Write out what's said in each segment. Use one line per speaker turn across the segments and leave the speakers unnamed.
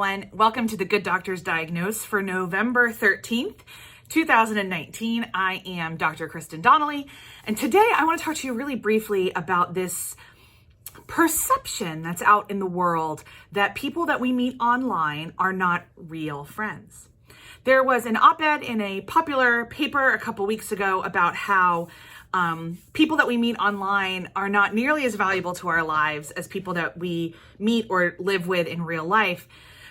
everyone. Welcome to the Good Doctor's Diagnose for November 13th, 2019. I am Dr. Kristen Donnelly, and today I want to talk to you really briefly about this perception that's out in the world that people that we meet online are not real friends. There was an op-ed in a popular paper a couple weeks ago about how people that we meet online are not nearly as valuable to our lives as people that we meet or live with in real life,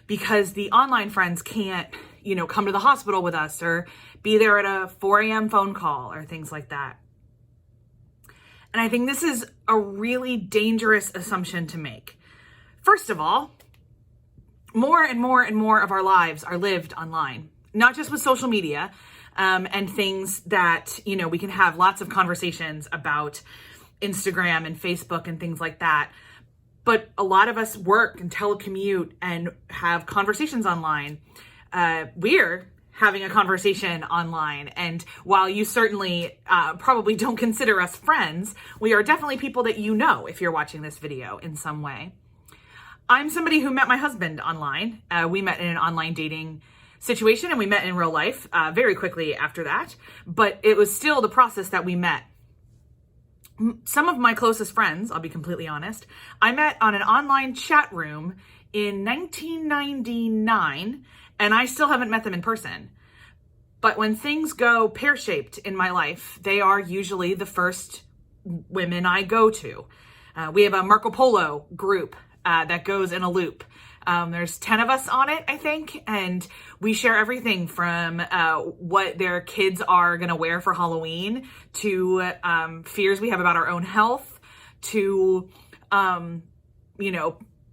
because the online friends can't, come to the hospital with us or be there at a 4 a.m. phone call or things like that. And I think this is a really dangerous assumption to make. First of all, more and more and more of our lives are lived online, not just with social media, and things that, we can have lots of conversations about Instagram and Facebook and things like that. But a lot of us work and telecommute and have conversations online. We're having a conversation online. And while you certainly probably don't consider us friends, we are definitely people that you know if you're watching this video in some way. I'm somebody who met my husband online. We met in an online dating situation, and we met in real life very quickly after that, but it was still the process that we met. Some of my closest friends, I'll be completely honest, I met on an online chat room in 1999, and I still haven't met them in person. But when things go pear-shaped in my life, they are usually the first women I go to. We have a Marco Polo group that goes in a loop. There's 10 of us on it, I think, and we share everything from what their kids are going to wear for Halloween to fears we have about our own health to,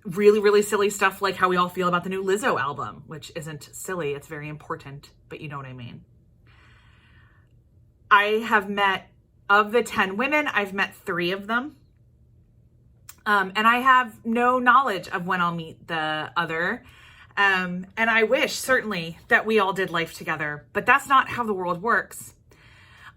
really, really silly stuff like how we all feel about the new Lizzo album, which isn't silly. It's very important, but you know what I mean. I have met, of the 10 women, I've met 3 of them. And I have no knowledge of when I'll meet the other. And I wish, certainly, that we all did life together, but that's not how the world works.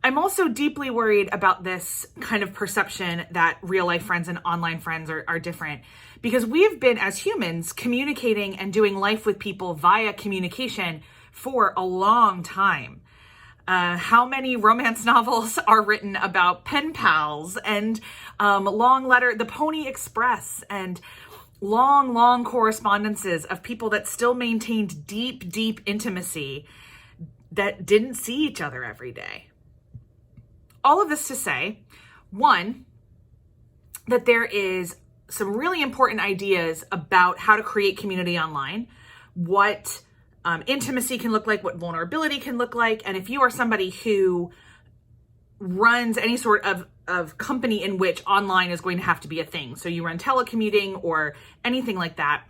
I'm also deeply worried about this kind of perception that real life friends and online friends are different, because we've been, as humans, communicating and doing life with people via communication for a long time. How many romance novels are written about pen pals and the Pony Express, and long correspondences of people that still maintained deep intimacy that didn't see each other every day. All of this to say, one, that there is some really important ideas about how to create community online, what intimacy can look like, what vulnerability can look like. And if you are somebody who runs any sort of company in which online is going to have to be a thing, so you run telecommuting or anything like that,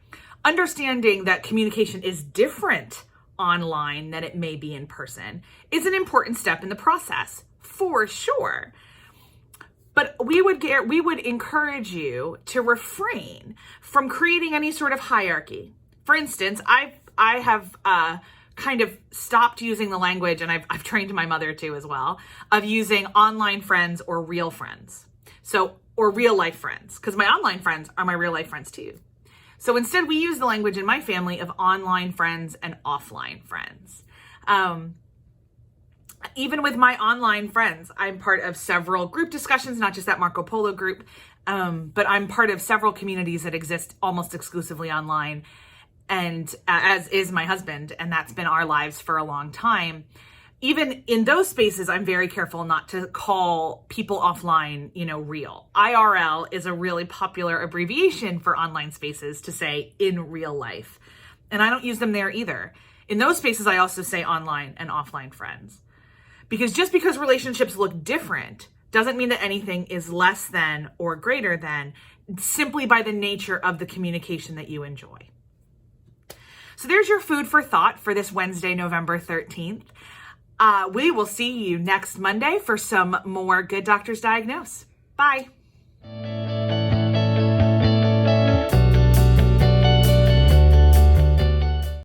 understanding that communication is different online than it may be in person is an important step in the process, for sure. But we would encourage you to refrain from creating any sort of hierarchy. For instance, I have kind of stopped using the language, and I've trained my mother to as well, of using online friends or real friends. Or real life friends, because my online friends are my real life friends too. So instead we use the language in my family of online friends and offline friends. Even with my online friends, I'm part of several group discussions, not just that Marco Polo group, but I'm part of several communities that exist almost exclusively online. And as is my husband, and that's been our lives for a long time. Even in those spaces, I'm very careful not to call people offline, real. IRL is a really popular abbreviation for online spaces to say in real life. And I don't use them there either. In those spaces, I also say online and offline friends. Because just because relationships look different doesn't mean that anything is less than or greater than, simply by the nature of the communication that you enjoy. So there's your food for thought for this Wednesday, November 13th. We will see you next Monday for some more Good Doctors Diagnose. Bye.